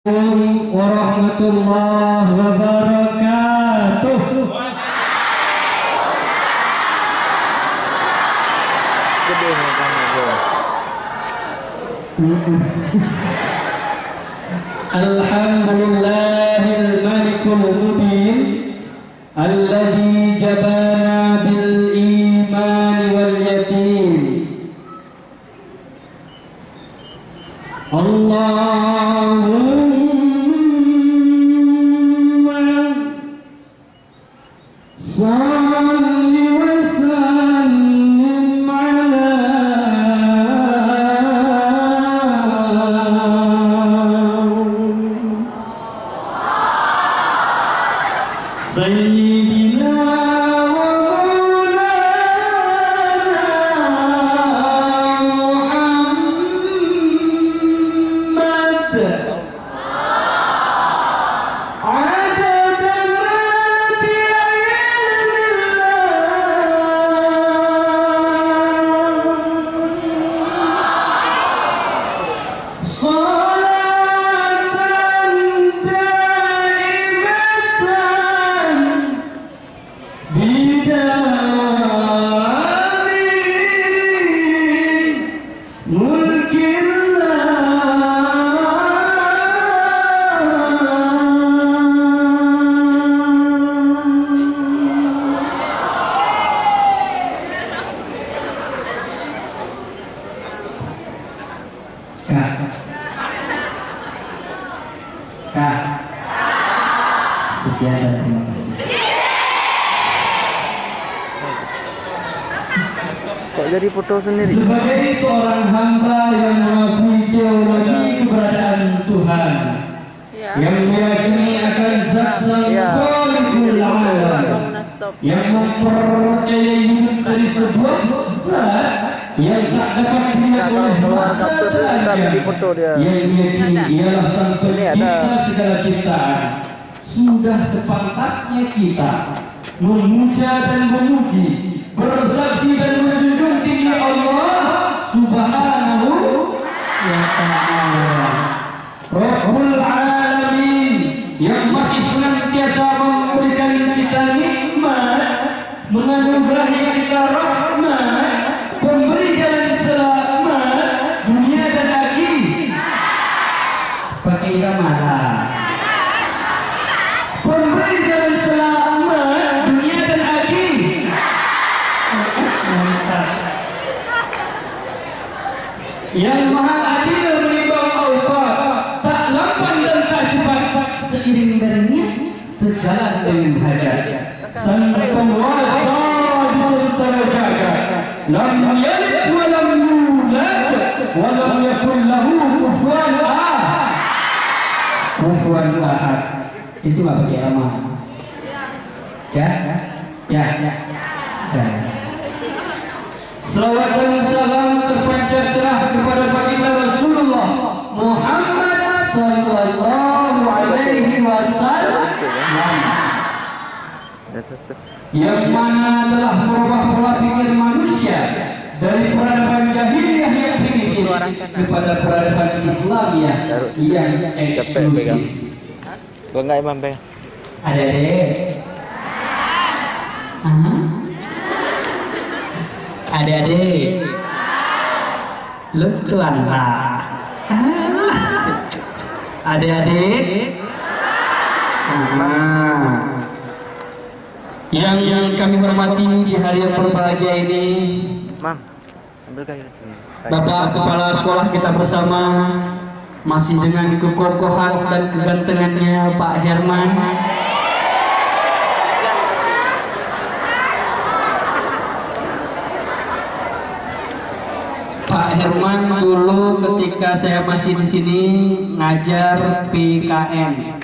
Assalamualaikum warahmatullahi wabarakatuh. Alhamdulillahil malikul mubin alladzi jabana bil imani wal yatim. Sayyidina wa Muhammad sekian dan terima kasih. Kok jadi foto sendiri? Sebagai seorang hamba yang mengakui teologi keberadaan Tuhan, yang meyakini akan zat sang Khaliqul Alam, yang mempercayai hidup dari sebuah zat yang tak dapat dilihat oleh mata tadi foto dia. yang meyakini ialah sang pencipta segala ciptaan. Sudah sepantasnya kita memuja dan memuji, bersaksi dan menjunjung tinggi Allah Subhanahu wa ta'ala, Rabbul Alamin, yang masih senantiasa memberikan kita nikmat, menganugerahi kita rahmat, pemberi jalan selamat dunia dan akhirat. Pakai irama, pemberi jalan selamat dunia dan akhirat. Yang maha adil menimbang awqat, tak lamban dan tak cepat, seiring dengannya sejalan dengan hajat. Sang penguasa di seluruh jagat, lam yalid wa lam yulad wa lam yakul lahu kufuwan ahad. Kufuwan ahad itu apa ya, Mama? Ya. Salawat dan salam terpancar cerah kepada baginda Rasulullah Muhammad sallallahu alaihi wasallam, yang mana telah merubah pola pikir manusia dari peradaban jahiliyah yang primitif kepada peradaban Islamiyah yang eksklusif. Kalau nggak Imam Bang? Adik-adik, adik-adik, lu lah. Adik-adik, yang kami hormati di hari yang berbahagia ini, Mam, ambil kayu sini. Bapak Kepala Sekolah kita bersama, masih dengan kekokohan dan kegantengannya Pak Herman. Pak Herman dulu ketika saya masih di sini ngajar PKN.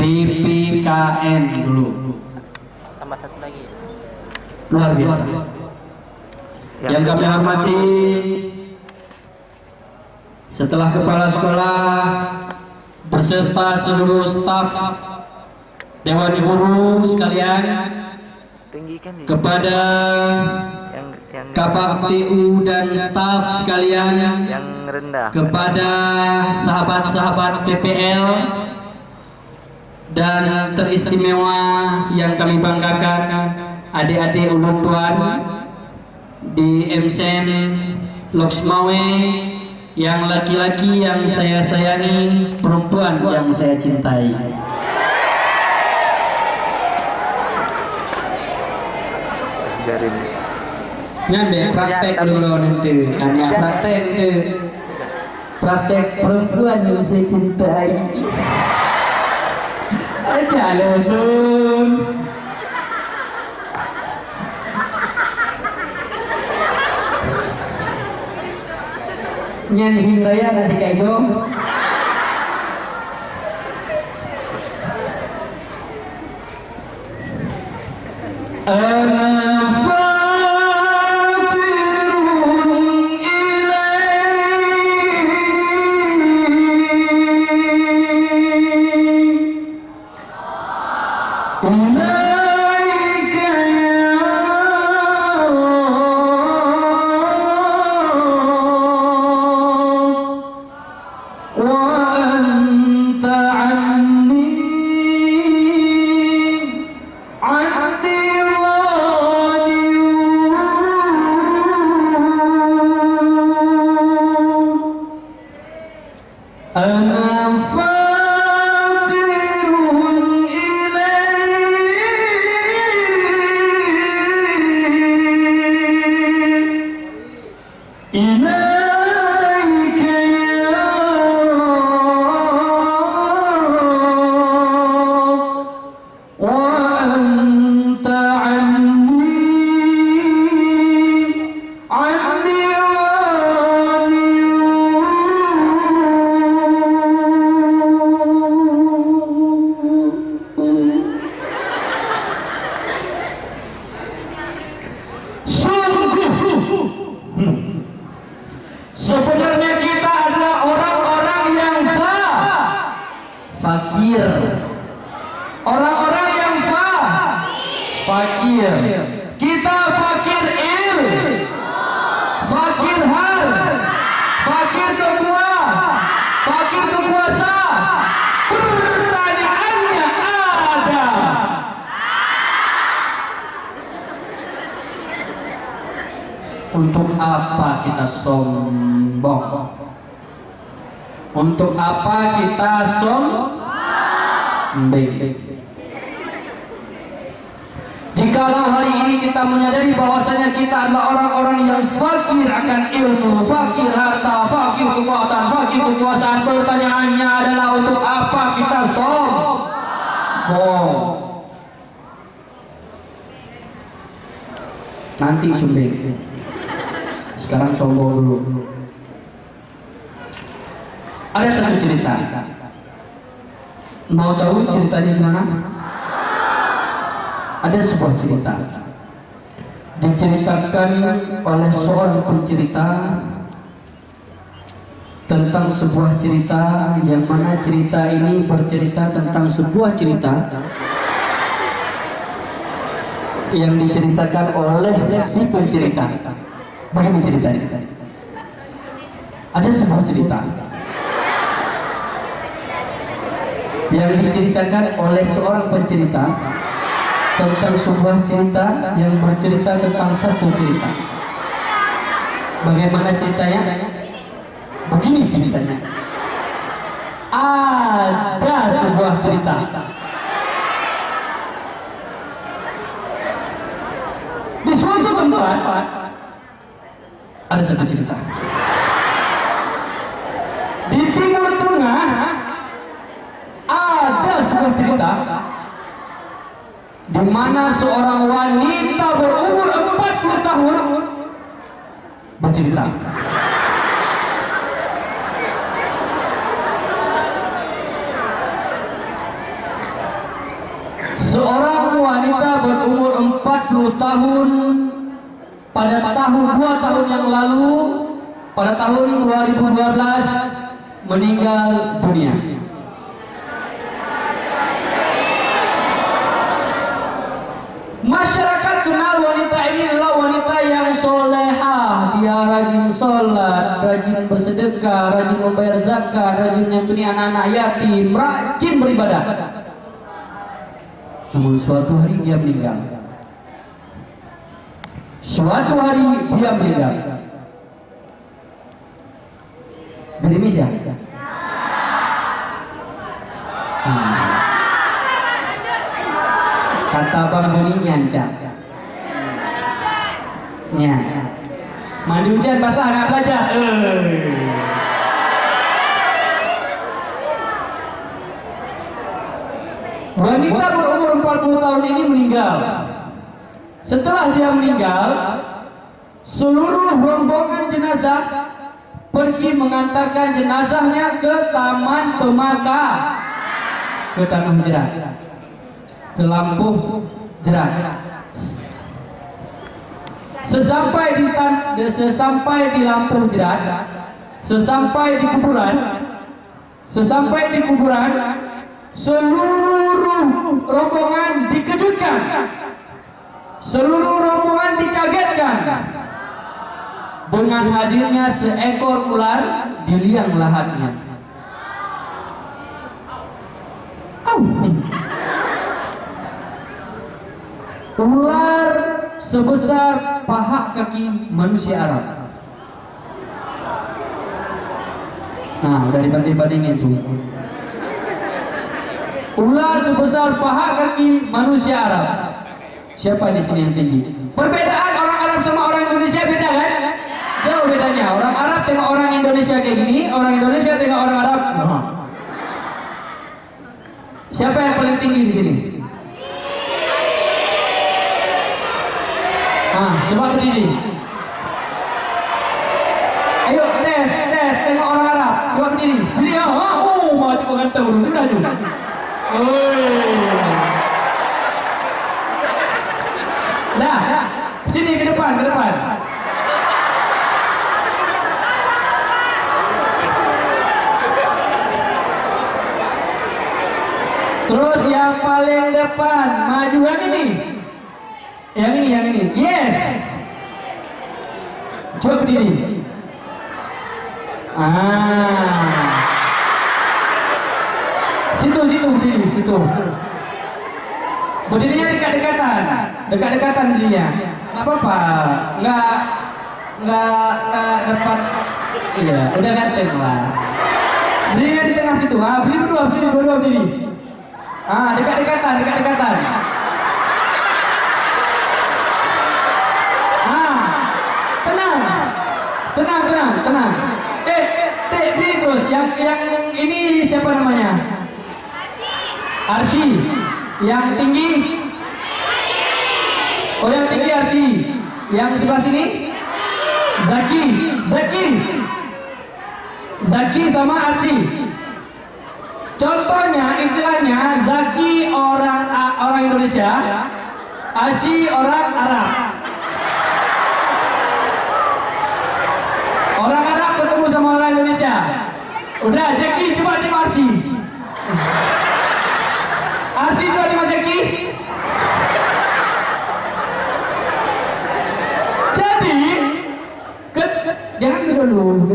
PPKN dulu. Tambah satu lagi. Luar biasa. Yang kami hormati, setelah kepala sekolah beserta seluruh staf, dewan guru sekalian, Tinggikan nih. kepada Yang Kabak TU dan staf sekalian, yang rendah. kepada sahabat-sahabat PPL dan teristimewa yang kami banggakan, adik-adik ulun tuan di MSN Loksmawe, yang laki-laki yang saya sayangi, perempuan yang saya cintai. Garin. Nyambe praktek dulu nanti, hanya praktek itu, praktek perempuan yang saya cintai. Aja lulun. Nyan hingaya nanti kayak gitu. Sebenarnya kita adalah orang-orang yang fakir, orang-orang yang fakir. Kita fakir fakir hal, fakir fakir kekuasa. Pertanyaannya ada, untuk apa kita sombong? Untuk apa kita sombong? Jikalau hari ini kita menyadari bahwasanya kita adalah orang-orang yang fakir akan ilmu, fakir harta, fakir kekuatan, fakir kekuasaan, pertanyaannya adalah untuk apa kita sombong? Nanti sumbing. Sekarang sombong dulu. Ada satu cerita. Mau tahu ceritanya gimana? Ada sebuah cerita diceritakan oleh seorang pencerita tentang sebuah cerita, yang mana cerita ini bercerita tentang sebuah cerita yang diceritakan oleh si pencerita. Bagaimana ceritanya? Ada sebuah cerita yang diceritakan oleh seorang pencerita tentang sebuah cerita yang bercerita tentang satu cerita. Bagaimana ceritanya? Begini ceritanya. Ada sebuah cerita. Di suatu tempat ada satu cerita. Di Timur Tengah ada sebuah cerita di mana seorang wanita berumur 40 tahun bercerita. Seorang wanita berumur 40 tahun pada tahun 2 tahun yang lalu, pada tahun 2012 meninggal dunia. Masyarakat kenal wanita ini adalah wanita yang soleh, bersedekah, rajin membayar zakat, rajin menyantuni anak-anak yatim, rajin beribadah. Namun suatu hari dia meninggal. Suatu hari dia meninggal. Dari Indonesia. Kata Bang Joni nyancang. Ya. Mandi hujan basah nggak belajar. Wanita berumur 40 tahun ini meninggal. Setelah dia meninggal, seluruh rombongan jenazah pergi mengantarkan jenazahnya ke Taman Pemakaian, ke Tanah Jerat, ke Lampung Jerat. Sesampai di Lampung Jerat, sesampai di kuburan, seluruh rombongan dikejutkan, seluruh rombongan dikagetkan dengan hadirnya seekor ular di liang lahatnya. Ular sebesar paha kaki manusia Arab. Nah, udah dibanding-bandingin tuh. Ular sebesar paha kaki manusia Arab. Siapa di sini yang tinggi? Perbedaan orang Arab sama orang Indonesia beda kan? Jauh bedanya. Orang Arab tengok orang Indonesia kayak gini, orang Indonesia tengok orang Arab. Siapa yang paling tinggi di sini? Coba berdiri. Ayo tes, tengok orang Arab. Coba berdiri. Berdiri. Maju ke kata burung. Udah juga. Dah. Sini ke depan. Terus yang paling depan, maju yang ini. Yang ini. Yes. Coba berdiri. Situ berdiri, situ. Berdirinya dekat-dekatan berdirinya. Nggak apa-apa, nggak dapat. Iya, udah ganteng lah. Berdirinya di tengah situ. Berdiri berdua berdiri. Dekat-dekatan. Tenang. Berdiri terus. Yang ini siapa namanya? Arsi. Yang tinggi? Yang tinggi Arsi. Yang sebelah sini? Zaki sama Arsi. Contohnya, istilahnya Zaki orang Indonesia, Arsi orang Arab. Orang Arab ketemu sama orang Indonesia. Udah, Zaki coba tengok Arsi. Arsi coba tengok Zaki. Jadi, jangan dulu.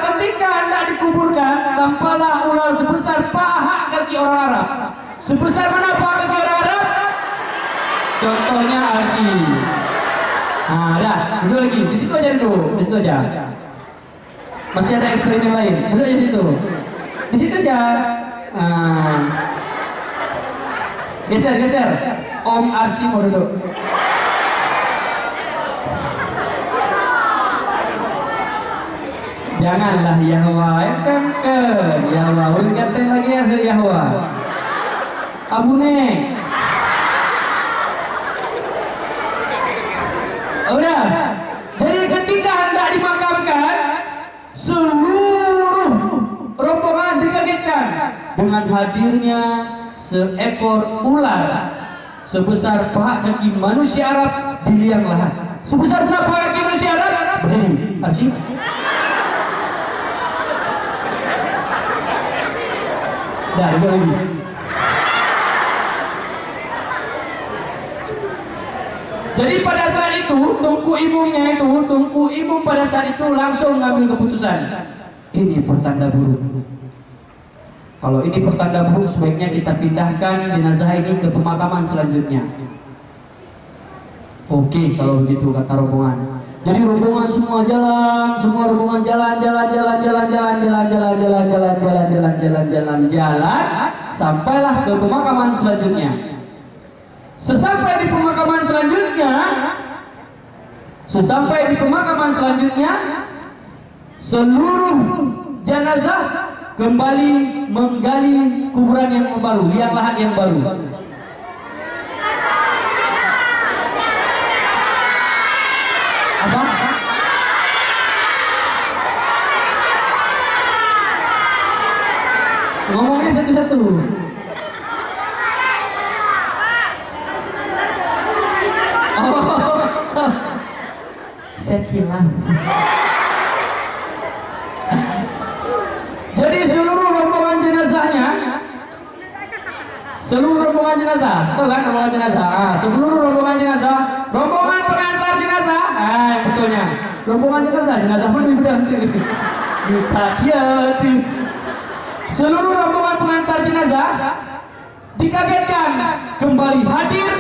Ketika hendak dikuburkan, tampaklah ular sebesar paha kaki orang Arab. Sebesar mana paha kaki orang Arab? Contohnya Arsi. Dah, duduk lagi. Di situ aja dulu. Di situ aja. Masih ada eksperimen lain. Duduk aja di situ. Di situ aja. Geser. Om Arsi mau duduk. Janganlah Yahwa, Yahwa, ulun katain lagi ya Yahwa. Abune. Udah. Jadi ketika hendak dimakamkan, seluruh rombongan dikagetkan dengan hadirnya seekor ular sebesar paha kaki manusia Arab di liang lahat. Sebesar paha kaki manusia Arab? Begini, Arsi. Dah, duduk lagi. Jadi pada saat itu Tungku Imum pada saat itu langsung ngambil keputusan. Ini pertanda buruk. Kalau ini pertanda buruk, sebaiknya kita pindahkan jenazah ini ke pemakaman selanjutnya. Oke, kalau begitu kata rombongan. Jadi rombongan semua rombongan jalan sampailah ke pemakaman selanjutnya. Sesampai di pemakaman selanjutnya, seluruh jenazah kembali menggali kuburan yang baru, liang lahat yang baru. Apa? Ngomongnya satu-satu. Oh, saya hilang. Jadi seluruh rombongan jenazah, betul kan rombongan jenazah? Seluruh rombongan jenazah, rombongan pengantar jenazah, betulnya. Rombongan jenazah pun udah seluruh rombongan pengantar jenazah dikagetkan kembali hadir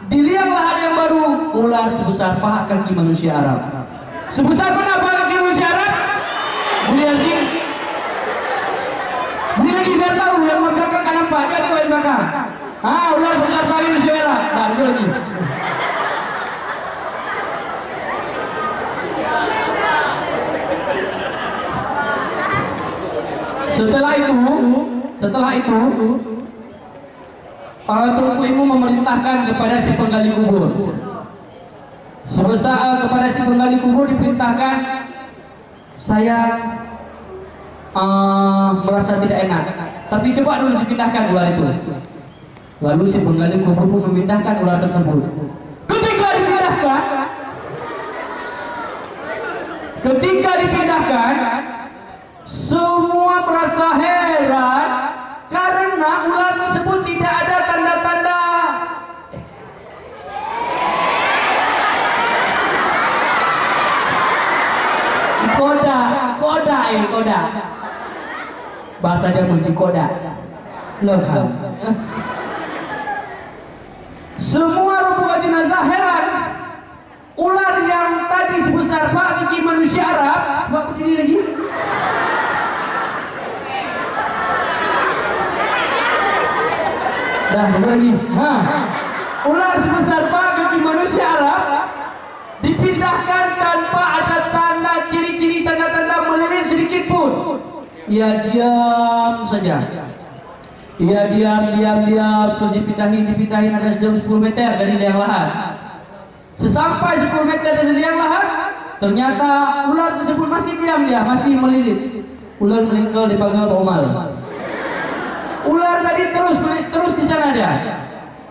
di liang lahat yang baru, ular sebesar paha kaki manusia Arab. Sebesar mana paha kaki manusia Arab? Mulia sih. Ini lagi biar tahu yang belakang kan nampak, jadi yang belakang. Ular sebesar paha kaki manusia Arab. Itu lagi. Setelah itu Tungku Imum memerintahkan kepada si penggali kubur. Kepada si penggali kubur diperintahkan, saya merasa tidak enak, tapi coba dulu dipindahkan ular itu. Lalu si penggali kubur pun memindahkan ular tersebut. Ketika dipindahkan, semua merasa heran karena ular tersebut tidak ada tanda-tanda. Koda. Bahasa Jerman koda. Loh. Semua rombongan jenazah heran. Ular yang tadi sebesar paha kaki manusia Arab, coba berdiri lagi. Lagi. Ular sebesar paha kaki manusia Arab dipindahkan tanpa ada tanda ciri-ciri tanda-tanda melilit sedikit pun. Ia diam saja. Ia diam terus dipindahin ada sejauh 10 meter dari liang lahat. Sesampai 10 meter dari liang lahat, ternyata ular tersebut masih diam, masih melilit. Ular meninggal dipanggil Omal. Ular tadi terus di sana dia.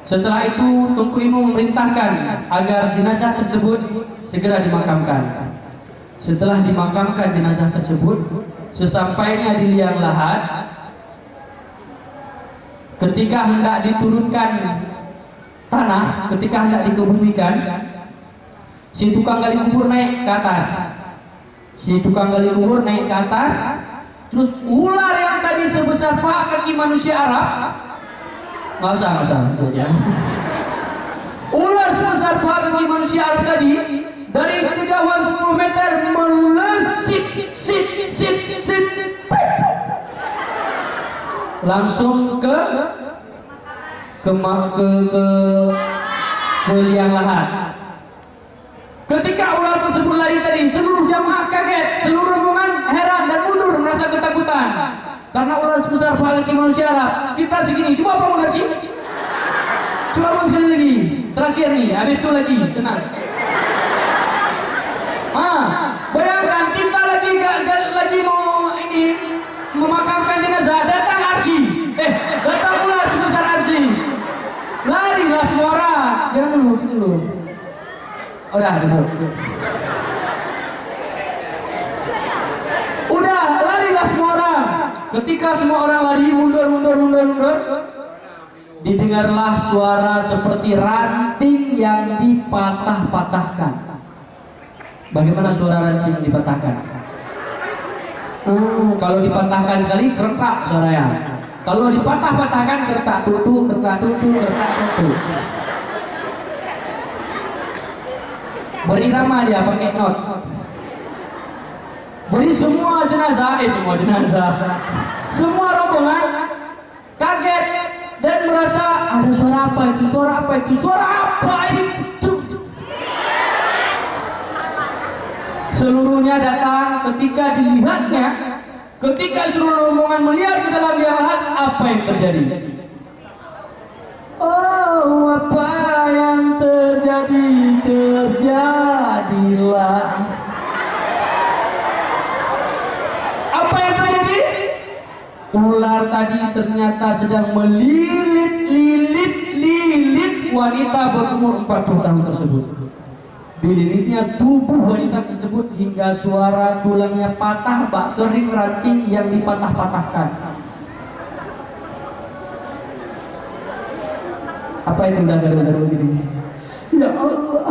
Setelah itu Tungku Imum memerintahkan agar jenazah tersebut segera dimakamkan. Setelah dimakamkan jenazah tersebut, sesampainya di liang lahat, ketika hendak diturunkan tanah, ketika hendak dikebumikan, si tukang gali kubur naik ke atas. Terus ular yang tadi sebesar paha kaki manusia Arab, nggak usah ya. Ular sebesar paha kaki manusia Arab tadi dari kejauhan 10 meter melesit langsung ke liang lahat. Ketika ular tersebut lari tadi, seluruh jamaah kaget, seluruh rombongan heran dan mundur merasa ketakutan karena ular sebesar paha kaki manusia Arab. Kita segini, coba bangun sih. Coba bangun sekali lagi. Terakhir nih, habis itu lagi, tenang. Bayangkan kita lagi mau memakamkan jenazah, datang Archie. Datang ular sebesar Archie. Larilah semua orang. Jangan dulu, sini dulu. Udah, larilah semua orang. Ketika semua orang lari mundur, didengarlah suara seperti ranting yang dipatah-patahkan. Bagaimana suara ranting dipatahkan? Kalau dipatahkan sekali kertak suaranya. Kalau dipatah-patahkan kertak tutu, kertak tutu, kertak tutu. Berirama dia pakai not. Jadi semua jenazah, semua rombongan kaget dan merasa ada suara apa itu, suara apa itu, suara apa itu. Seluruhnya datang. Ketika dilihatnya, ketika seluruh rombongan melihat ke dalam dia lahat, apa yang terjadi? Oh, apa yang terjadi, terjadilah. Apa yang terjadi? Ular tadi ternyata sedang melilit wanita berumur 40 tahun tersebut. Dililitnya tubuh wanita tersebut hingga suara tulangnya patah, bak kering ranting yang dipatah-patahkan. Apa itu garu-garu begini? Ya Allah.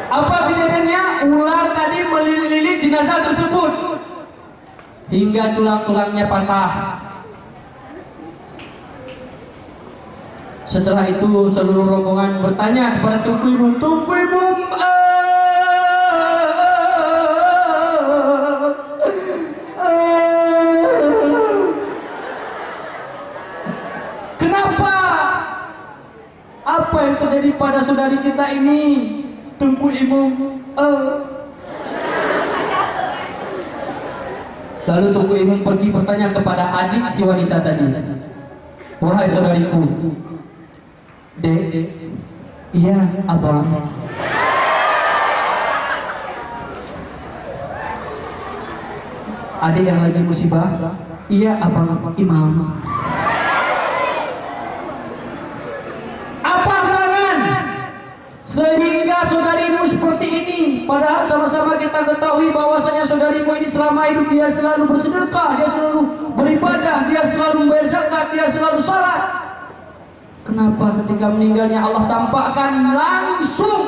Apa kejadiannya? Ular tadi melilit jenazah tersebut hingga tulang-tulangnya patah. Setelah itu seluruh rombongan bertanya kepada Tunku Imum, kenapa? Apa yang terjadi pada saudari kita ini? Tunku Imum, Lalu Tunku Imum pergi bertanya kepada adik si wanita tadi. Wahai saudariku, Dek, iya abang. Adik yang lagi musibah, iya abang imam. Apa gerangan sehingga saudarimu seperti ini? Padahal sama-sama kita ketahui bahwasanya saudarimu ini selama hidup dia selalu bersedekah, dia selalu beribadah, dia selalu membayar zakat, dia selalu salat. Kenapa ketika meninggalnya Allah tampakkan langsung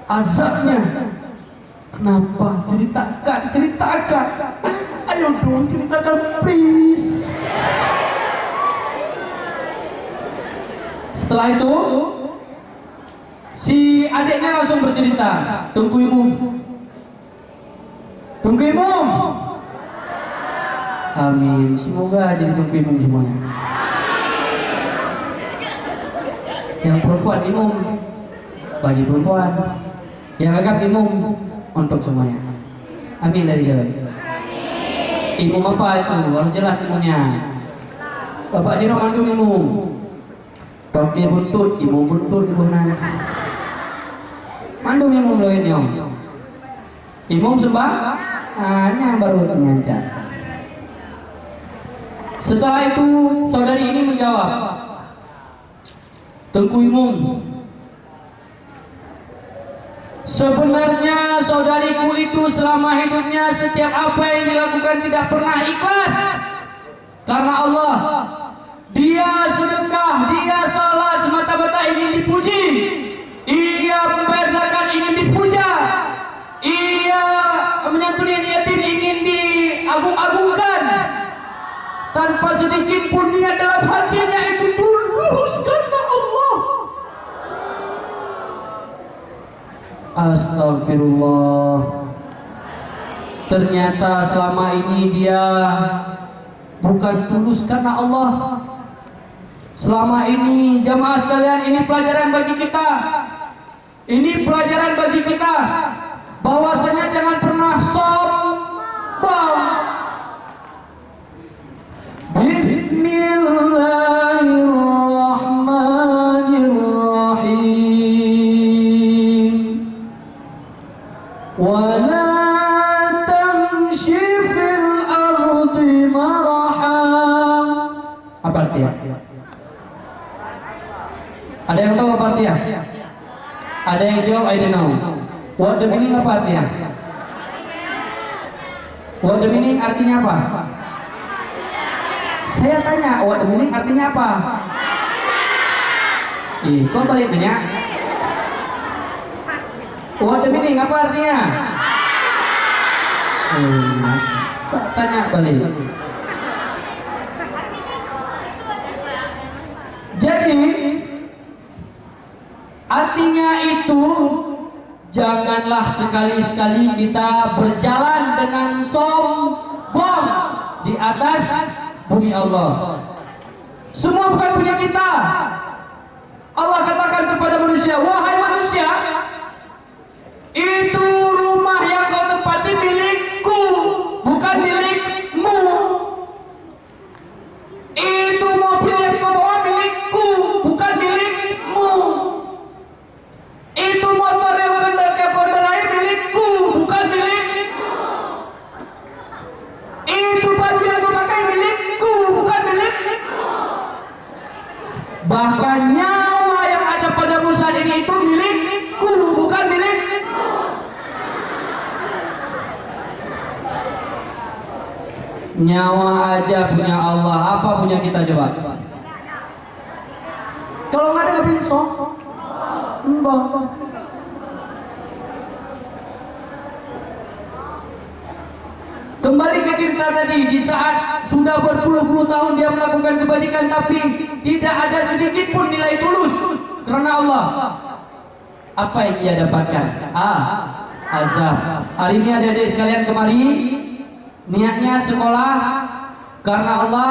azabnya? Kenapa? Ceritakan. Ayo dong, ceritakan please. Setelah itu si adiknya langsung bercerita. Tunku Imum, amin. Semoga jadi Tunku Imum semuanya. Yang perempuan imum bagi perempuan, yang agak imum untuk semuanya. Amin dari jalan. Imum apa itu? Harus jelas ilmunya. Bapak Jino mandung imum. Toki buntut, imum buntut ibunan. Mandung imum loin yong. Imum sebab hanya baru nyanca. Setelah itu saudari ini menjawab, Tunku Imum, sebenarnya saudariku itu selama hidupnya setiap apa yang dilakukan tidak pernah ikhlas karena Allah. Dia sedekah, dia salat semata-mata ingin dipuji. Ia membayar zakat ingin dipuja. Ia menyantuni yatim ingin diagung-agungkan. Tanpa sedikit pun niat dalam hatinya itu tulus karena Allah. Astagfirullah. Ternyata selama ini dia bukan tulus karena Allah. Selama ini jamaah sekalian, ini pelajaran bagi kita. Ini pelajaran bagi kita bahwasanya jangan pernah sombong. Bismillahirrahmanirrahim. Wala tamshi fil ardi maraha. Apa artinya? Ada yang tahu apa artinya? Ada yang jawab I don't know. What the meaning apa artinya? What the meaning artinya apa? Saya tanya, what the meaning artinya apa? Kok balik nanya? What the meaning apa artinya? Tanya balik. Jadi artinya itu janganlah sekali-sekali kita berjalan dengan sombong di atas bumi Allah. Semua bukan punya kita. Allah katakan kepada manusia, wahai manusia, itu rumah yang kau tempati milikku, bukan milikmu. Itu mobil yang kau bawa milikku, bukan milikmu. Itu motor yang kau kendarai milikku, bukan milikmu. Itu baju yang kau pakai milikku, bukan milikmu. Bahkan nyawa yang ada padamu saat ini itu milikku, bukan milikmu. Nyawa aja punya Allah, apa punya kita coba? Kalau nggak ada nggak bisa. Kembali ke cerita tadi, di saat sudah berpuluh-puluh tahun dia melakukan kebajikan tapi tidak ada sedikit pun nilai tulus karena Allah. Apa yang dia dapatkan? Azab. Hari ini adik-adik sekalian kemari niatnya sekolah karena Allah,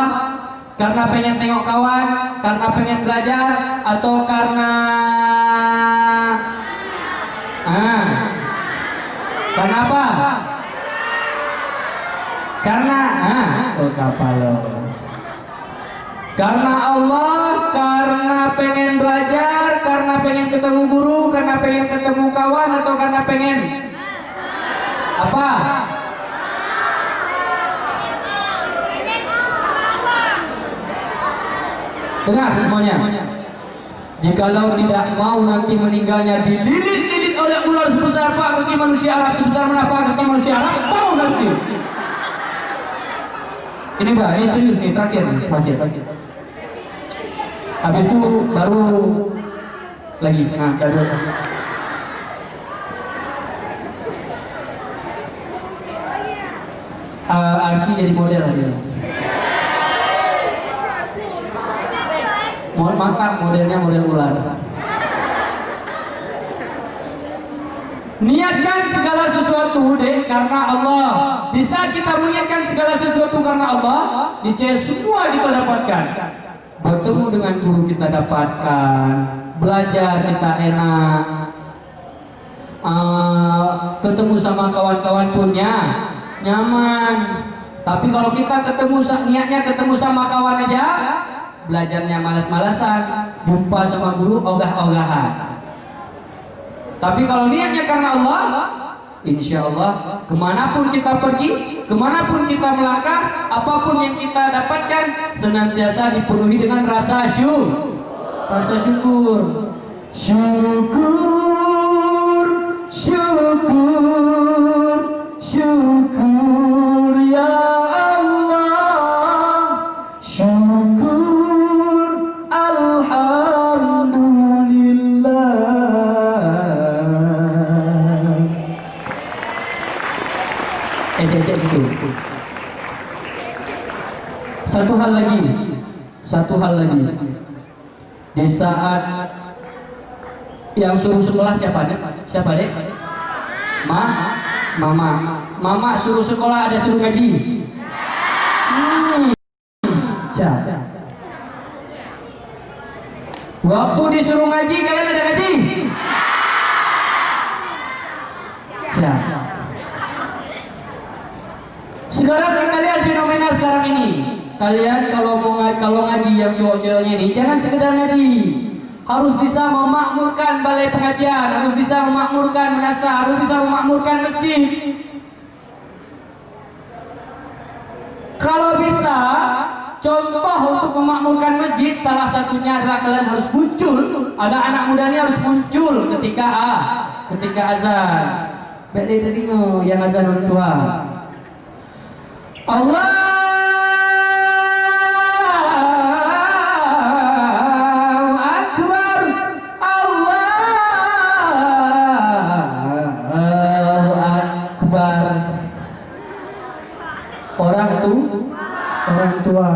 karena pengen tengok kawan, karena pengen belajar, atau karena karena apa? Karena karena Allah, karena pengen belajar, karena pengen ketemu guru, karena pengen ketemu kawan, atau karena pengen apa? Dengar semuanya. Jikalau tidak mau nanti meninggalnya dililit-lilit oleh ular sebesar apa kaki manusia Arab, sebesar mana apa kaki manusia Arab, mau nanti. Ini Mbak, ini serius nih, terakhir. Habis itu baru lagi. Baru. Arsi jadi model lagi. Mohon mantap, modelnya model ular. Niatkan segala sesuatu karena Allah. Di saat kita mengingatkan segala sesuatu karena Allah, niscaya semua kita dapatkan. Bertemu dengan guru kita dapatkan, belajar kita enak, ketemu sama kawan-kawan punya nyaman. Tapi kalau kita niatnya ketemu sama kawan aja, belajarnya malas-malasan, jumpa sama guru ogah-ogahan. Tapi kalau niatnya karena Allah, insya Allah kemanapun kita pergi, kemanapun kita melangkah, apapun yang kita dapatkan senantiasa dipenuhi dengan rasa syukur. Syukur ya Allah, syukur alhamdulillah. Gitu. Satu hal lagi. Di saat yang suruh sekolah siapa dek? Mama suruh sekolah, ada suruh ngaji. Waktu disuruh ngaji kalian ada ngaji? Sekarang kalian fenomena sekarang ini. Kalian kalau ngaji yang cowok-cowoknya ini jangan sekedar ngaji. Harus bisa memakmurkan balai pengajian, harus bisa memakmurkan menasa, harus bisa memakmurkan masjid. Kalau bisa, contoh untuk memakmurkan masjid salah satunya adalah kalian harus muncul. Ada anak muda ini harus muncul ketika ketika azan. Baik dia dengar yang azan orang tua. Allah Akbar, Allahu Akbar. Orang tua.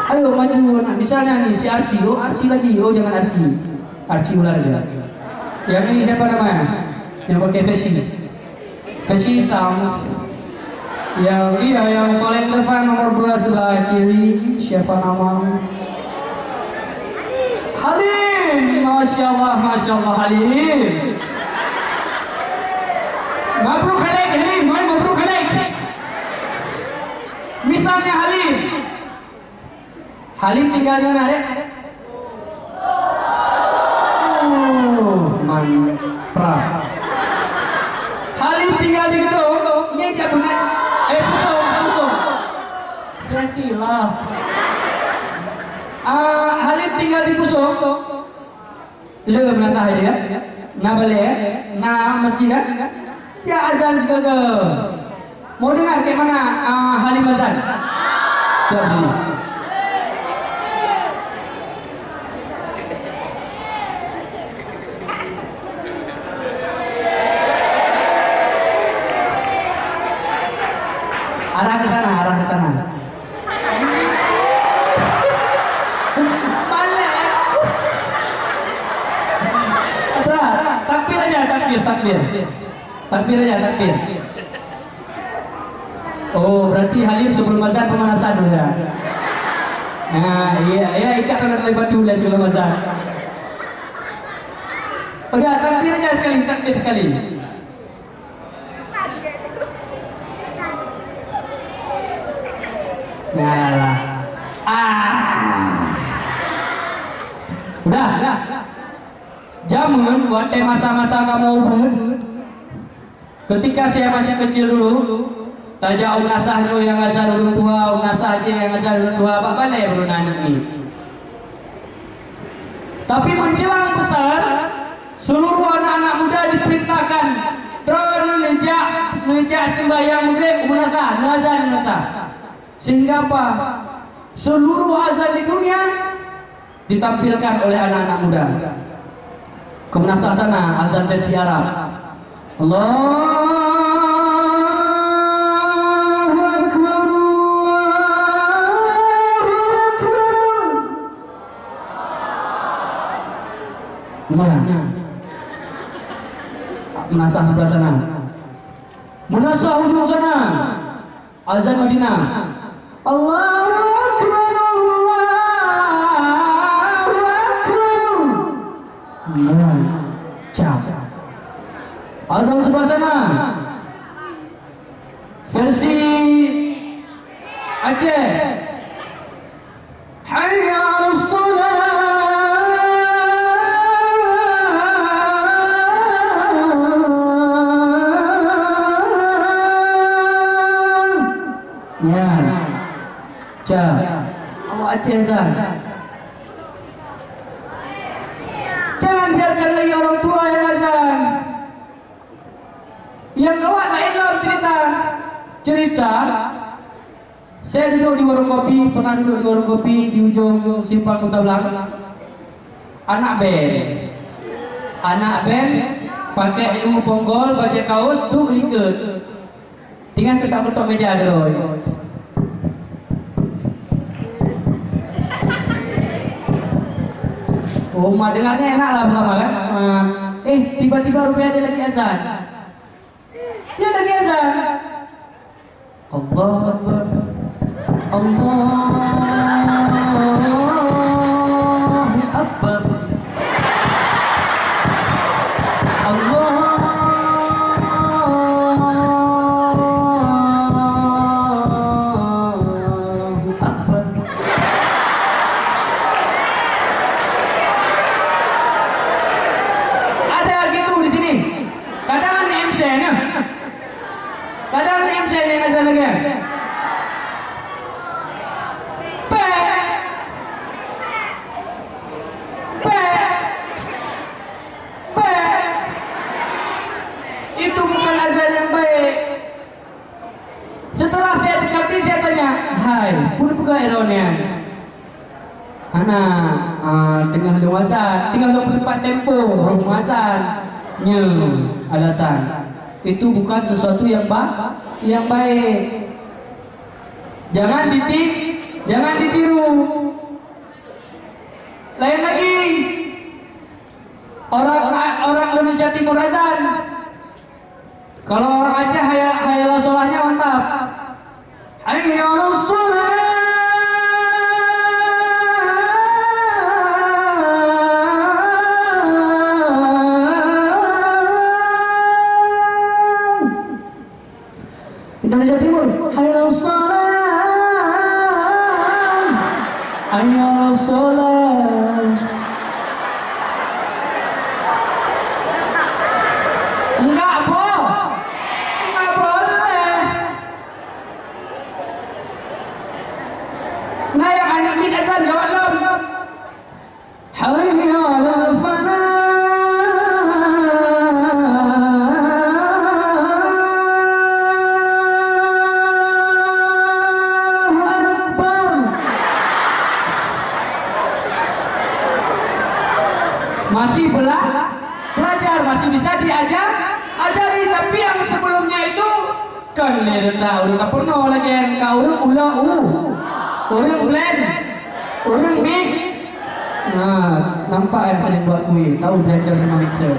Ayo maju. Nah, misalnya nih si Arsi, Arsi lagi, jangan Arsi ular dia. Yang ini siapa namanya? Yang pakai Vesi hitam. Yang paling depan nomor 2 sebelah kiri. Siapa nama? Halim. Masya Allah Halim. Mabruk alaik Halim, mabruk alaik. Misalnya Halim tinggal di mana, Dek? Mantap. Halim tinggal di gedung. Ini dia punya. Pusung. Setilah. Halim tinggal di Pusung. Melangkah dia. Nah balik. Nah masjid kan? Ya azan segala. Mau dengar kayak mana Halim azan? Siap sini. Arah ke sana. Balik. Takbir aja. Oh, berarti Halim sebelum azan pemanasan ya. Nah, iya ikat tangan oleh batu dan sebelum azan. Udah takbir aja sekali. Nah, udah. Jamun buat masa-masa kamu ketika saya masih kecil dulu, saja Om Nasah dulu yang ngajar orang tua, Om Nasah aja yang ngajar orang tua, apa ya bro anak ini. Tapi menjelang besar, seluruh anak-anak muda diperintahkan terus menjak sembahyang maghrib gunakan azan nasah. Sehingga apa? Seluruh azan di dunia ditampilkan oleh anak-anak muda. Kemenasah sana azan versi Arab. Allahu Akbar. Mana? Menasah sebelah sana. Menasah ujung sana. Azan Madinah. Allahu Akbar. Allahu Akbar. Cak. Azan sebelah sana. Versi Aceh. Hayya 'alas shalah. Ya. Cak. Awak Aceh Azan. Jangan biarkan lagi orang tua yang azan. Yang gawat lain dalam cerita. Saya duduk di warung kopi, pernah duduk di warung kopi di ujung Simpang Kota Blang. Anak band pakai ilmu ponggol, pakai kaos, tuh liket. Tinggal ketak-ketak meja dulu. Oh, dengarnya enak lah pertama kan. Tiba-tiba rupanya dia lagi azan. Dia lagi azan. Allahu Akbar. Allahu Akbar. Allahu Akbar. Ada gitu di sini. Kadang MC nya. Kadang MC nya azan lagi. eronian. Tengah luasan, tinggal 24 tempo rumasan. Alasan. Itu bukan sesuatu yang baik. Jangan ditiru. Lain lagi. Orang Indonesia Timur azan. Kalau orang Aceh hayal sholahnya mantap. Hayya 'alas shalah. Indonesia Timur, hayya 'alas shalah. Hayya 'alas shalah. Enggak boleh. Nah, yang anak min azan gawat lam. Hayya 'alal falah. Masih belajar, masih bisa ajari, tapi yang sebelumnya itu kan rendah urang kapurno lagi yang urang ula urang blend urang mix. Nah, nampak yang sering buat kuih, tahu blender sama mixer.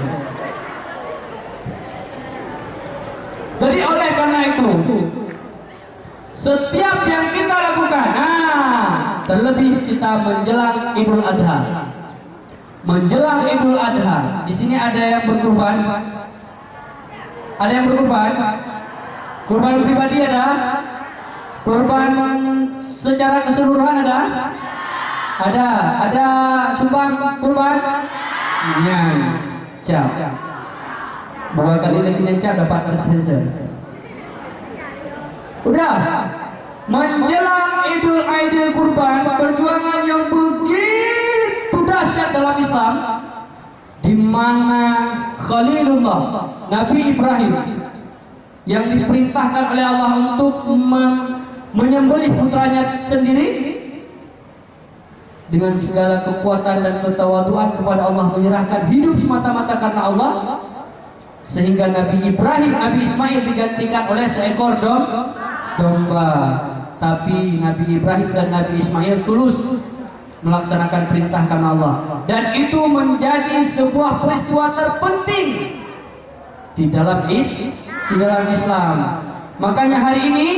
Jadi oleh karena itu, setiap yang kita lakukan, terlebih kita menjelang Idul Adha. Menjelang Idul Adha, di sini ada yang berkurban. Ada yang berkurban? Kurban pribadi ada? Kurban secara keseluruhan ada? Ada sumbang kurban? Cap. Berapa kali lagi nyancap dapat sponsor. Udah. Menjelang Idul Aidil Kurban, perjuangan yang begitu dahsyat dalam Islam, di mana Khalilullah Nabi Ibrahim yang diperintahkan oleh Allah untuk menyembelih putranya sendiri, dengan segala kekuatan dan ketawaduan kepada Allah, menyerahkan hidup semata-mata karena Allah, sehingga Nabi Ibrahim, Nabi Ismail digantikan oleh seekor domba. Tapi Nabi Ibrahim dan Nabi Ismail tulus melaksanakan perintah karena Allah, dan itu menjadi sebuah peristiwa terpenting di dalam Islam. Makanya hari ini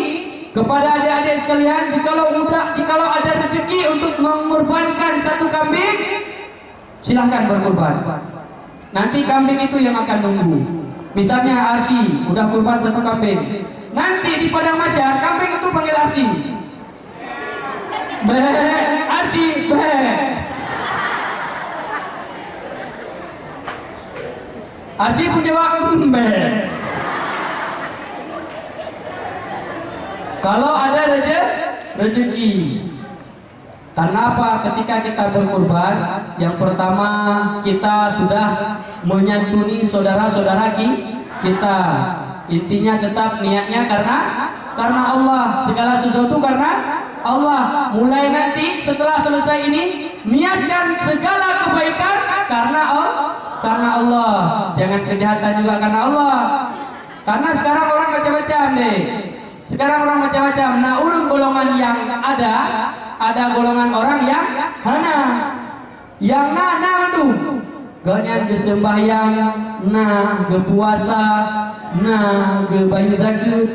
kepada adik-adik sekalian, jikalau ada rezeki untuk mengorbankan satu kambing, silahkan berkorban. Nanti kambing itu yang akan nunggu. Misalnya Arsi udah kurban satu kambing, nanti di padang mahsyar kambing itu panggil Arsi. Arsi, Arsi pun jawab kalau ada rezeki. Karena apa? Ketika kita berkorban, yang pertama kita sudah menyantuni saudara-saudara kita. Intinya tetap niatnya karena Allah, segala sesuatu karena Allah. Mulai nanti setelah selesai ini, niatkan segala kebaikan karena Allah. Jangan kejahatan juga karena Allah. Karena sekarang orang macam-macam deh. Nah, urung golongan yang ada golongan orang yang hana, yang mandu. Gaknya ke sembahyang, ke puasa, ke bayi zakat,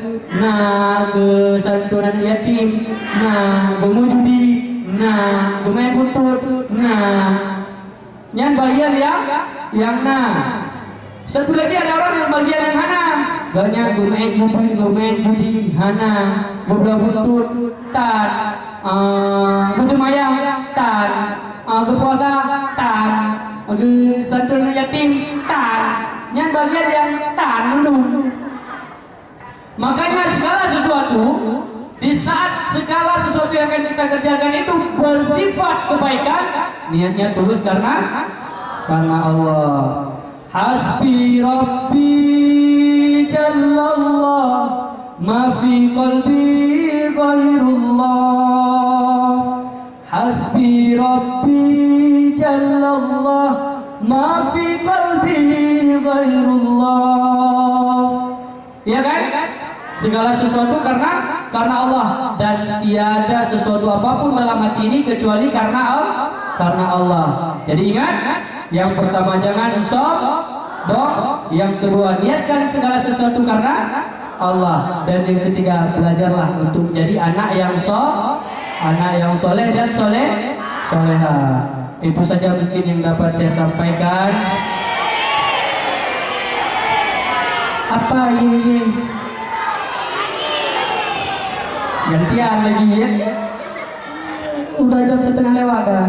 ke santunan yatim, ke mujudi, ke main butut, yang bagian yang Satu lagi ada orang yang bagian yang hana. Gaknya gue main judi, hana, beberapa butut, tan, butuh mayang, tan, berpuasa, tan, santunan yatim, tan. Yang bagian yang tan dulu. Makanya segala sesuatu, di saat segala sesuatu yang akan kita kerjakan itu bersifat kebaikan, niatnya tulus karena Allah. Hasbi Rabbi Jallallah, ma fi qalbi ghairullah. Hasbi Rabbi Jallallah, ma fi qalbi ghairullah. Iya kan? Segala sesuatu karena Allah, dan tiada sesuatu apapun dalam hati ini kecuali karena Allah. Jadi ingat, yang pertama jangan sombong, yang kedua niatkan segala sesuatu karena Allah, dan yang ketiga belajarlah untuk menjadi anak yang soleh dan soleha. Itu saja mungkin yang dapat saya sampaikan. Apa ini? Gantian lagi ya. Udah jam setengah lewat dah.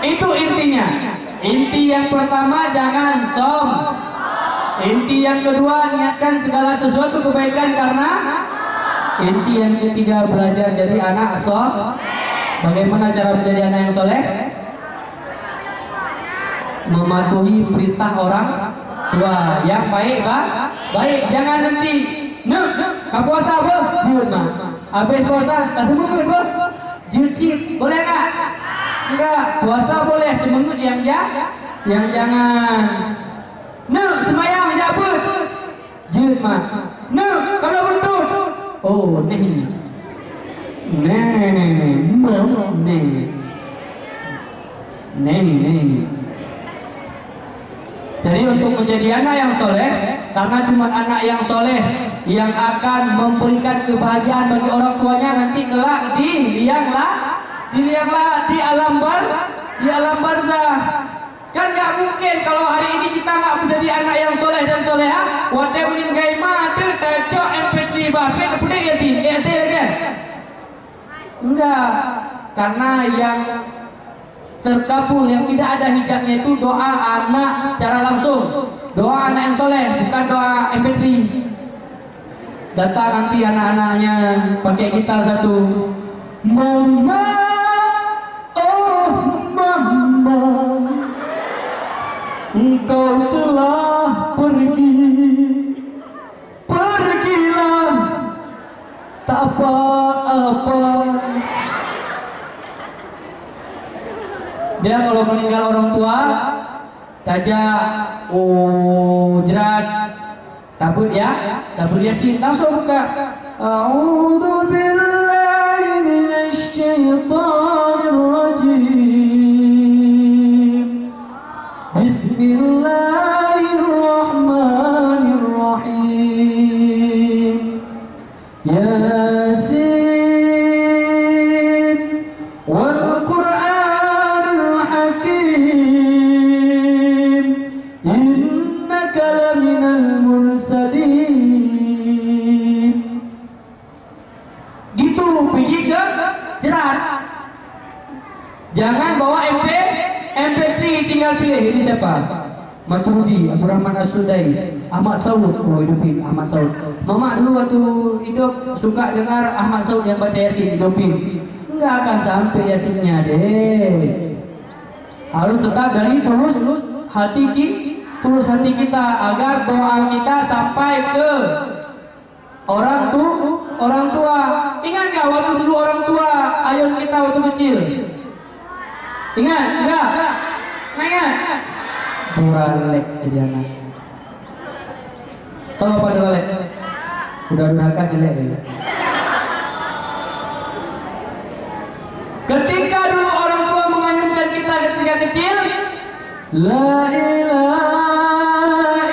Itu intinya. Inti yang pertama jangan sombong. Inti yang kedua niatkan segala sesuatu kebaikan karena. Inti yang ketiga belajar jadi anak soleh. Bagaimana cara menjadi anak yang soleh? Mematuhi perintah orang tua yang baik, baik. Jangan nanti puasa apa? Jiut mah. Habis puasa semengut apa? Jiut boleh nggak? Enggak. Puasa boleh semengut yang jangan. Semayang jabut. Jiut mah. Kalau bentut. Oh, nih. Nih. Jadi untuk menjadi anak yang soleh, karena cuma anak yang soleh yang akan memberikan kebahagiaan bagi orang tuanya nanti kelak dilianglah di alam barzah. Kan nggak mungkin kalau hari ini kita nggak menjadi anak yang soleh dan soleha, wate mungkin gay mati tajok MP3 bapet apa ya tin, kan? Enggak, karena yang terkabul, yang tidak ada hijabnya itu doa anak secara langsung, doa anak yang soleh, bukan doa MP3. Datang nanti anak-anaknya pakai gitar satu, mama, oh mama, engkau telah pergilah tak apa-apa. Dia kalau meninggal orang tua saja, jerat tabut Yasin, langsung buka A'udzu billahi minasy syaithanir rajim. Bismillahirrahmanirrahim. Yasin wal Qur'anil Hakim, innaka laminal mursalin. Gitu pergi ke jerat. Jangan bawa MP3 tinggal pilih ini siapa? Maturidi, Abdul Rahman As-Sudais, Ahmad Saud. Oh, hidupin Ahmad Saud. Mama dulu waktu hidup suka dengar Ahmad Saud yang baca Yasin, hidupin. Enggak akan sampai Yasinnya deh. Harus tetap dari tulus hati kita agar doa kita sampai ke orang tua. Ingat nggak waktu dulu orang tua ayun kita waktu kecil? Ingat nggak? Ingat? Duralek jadi anak. Tahu apa duralek? Udah durhaka jelek ya. Ketika dulu orang tua mengayunkan kita ketika kecil, la ilaha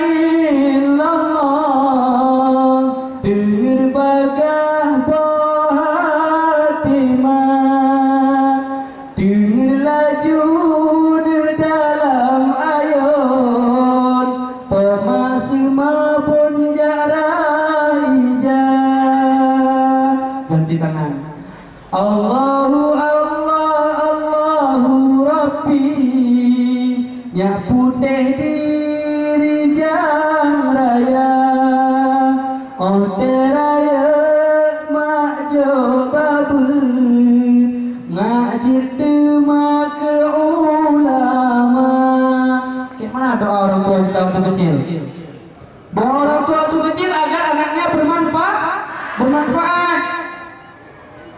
illallah, terbagah Fatimah, terlajur dalam ayun, pemasma pun jarah ijah. Ganti tangan. Allahu Rabbi, nya putih diri jang raya, oh teraya mak jo babul, ngajir tema ke ulama. Gimana doa orang tua kita waktu kecil? Doa orang tua waktu kecil agar bermanfaat.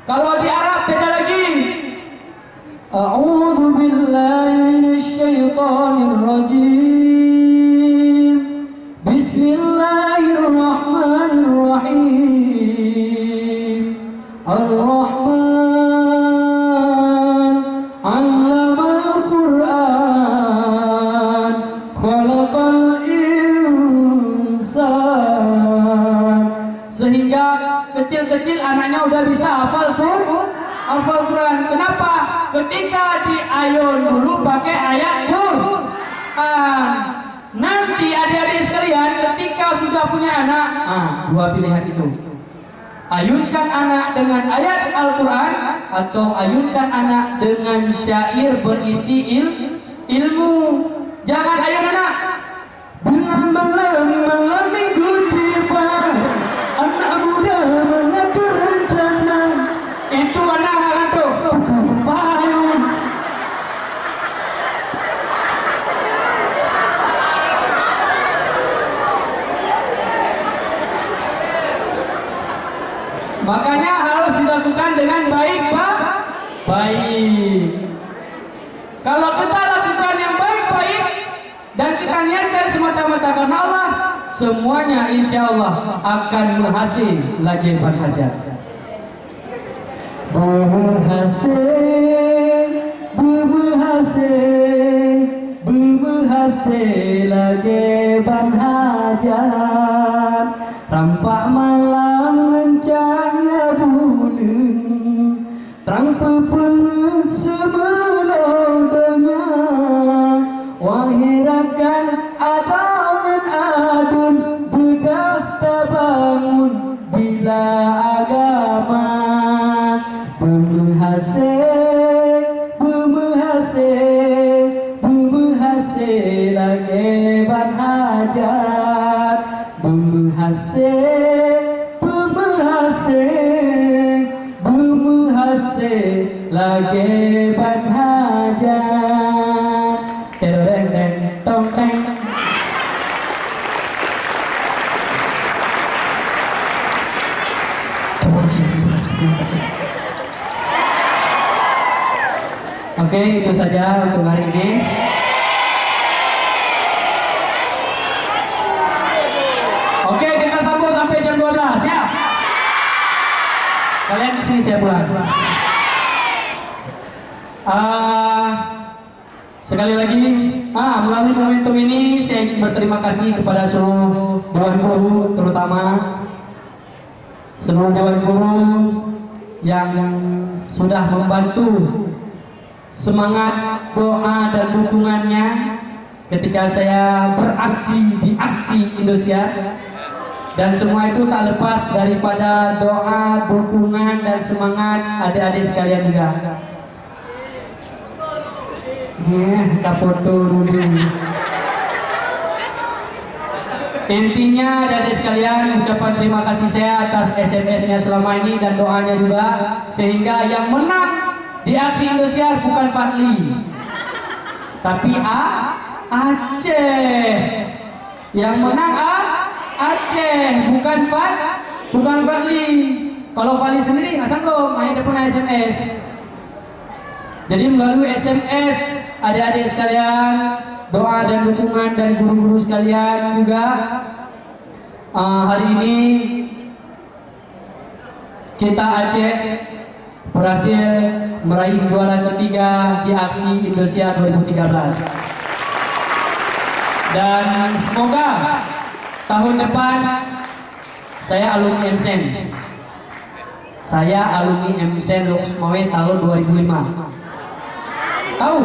Kalau di Arab beda lagi. A'udzu billahi minasyaitonir rajim. Bismillahirrahmanirrahim. Ar-Rahman 'allamal Qur'an, khalaqal insan. Sehingga kecil-kecil anaknya udah bisa hafal Quran. Kenapa? Ketika di ayun dulu pakai ayat Quran. Nanti adik-adik sekalian ketika sudah punya anak, dua pilihan itu. Ayunkan anak dengan ayat Al-Quran atau ayunkan anak dengan syair berisi ilmu. Jangan ayun anak. Malam minggu tiba, anak muda mengatur rencana. Itu anak tuh payung. Makanya harus dilakukan dengan baik, Pak. Baik. Kalau kita lakukan yang baik-baik dan kita niatkan semata-mata karena Allah, semuanya insya Allah akan berhasil lagi berhajar. Berhasil lagi berhajar. Rampak malam lencangnya bulan, terang pepeng sebelumnya. Wahirakan adongan adun, bedah tabangun bila agama. Berhasil lagi berhajar. Berhasil lagi berhajar. Tereng tong teng. Oke, itu saja untuk hari ini. Oke, kita sambung sampai jam 12 ya. Kalian di sini saya pulang. Sekali lagi, melalui momentum ini saya ingin berterima kasih kepada seluruh dewan guru, terutama seluruh dewan guru yang sudah membantu semangat doa dan dukungannya ketika saya beraksi di aksi Indosiar. Dan semua itu tak lepas daripada doa, dukungan, dan semangat adik-adik sekalian juga. Kita foto dulu. Intinya adik-adik sekalian, ucapan terima kasih saya atas SMS-nya selama ini dan doanya juga, sehingga yang menang di aksi Indosiar bukan Fadli, tapi Aceh. Yang menang Aceh, bukan Fadli. Kalau Fadli sendiri nggak sanggup, hanya ada pernah SMS. Jadi melalui SMS adik-adik sekalian, doa dan dukungan dari guru-guru sekalian juga, hari ini kita Aceh berhasil meraih juara ketiga di aksi Indosiar 2013. Dan semoga tahun depan saya alumni MSen. Saya alumni MSen Loksmawe tahun 2005. Tahu?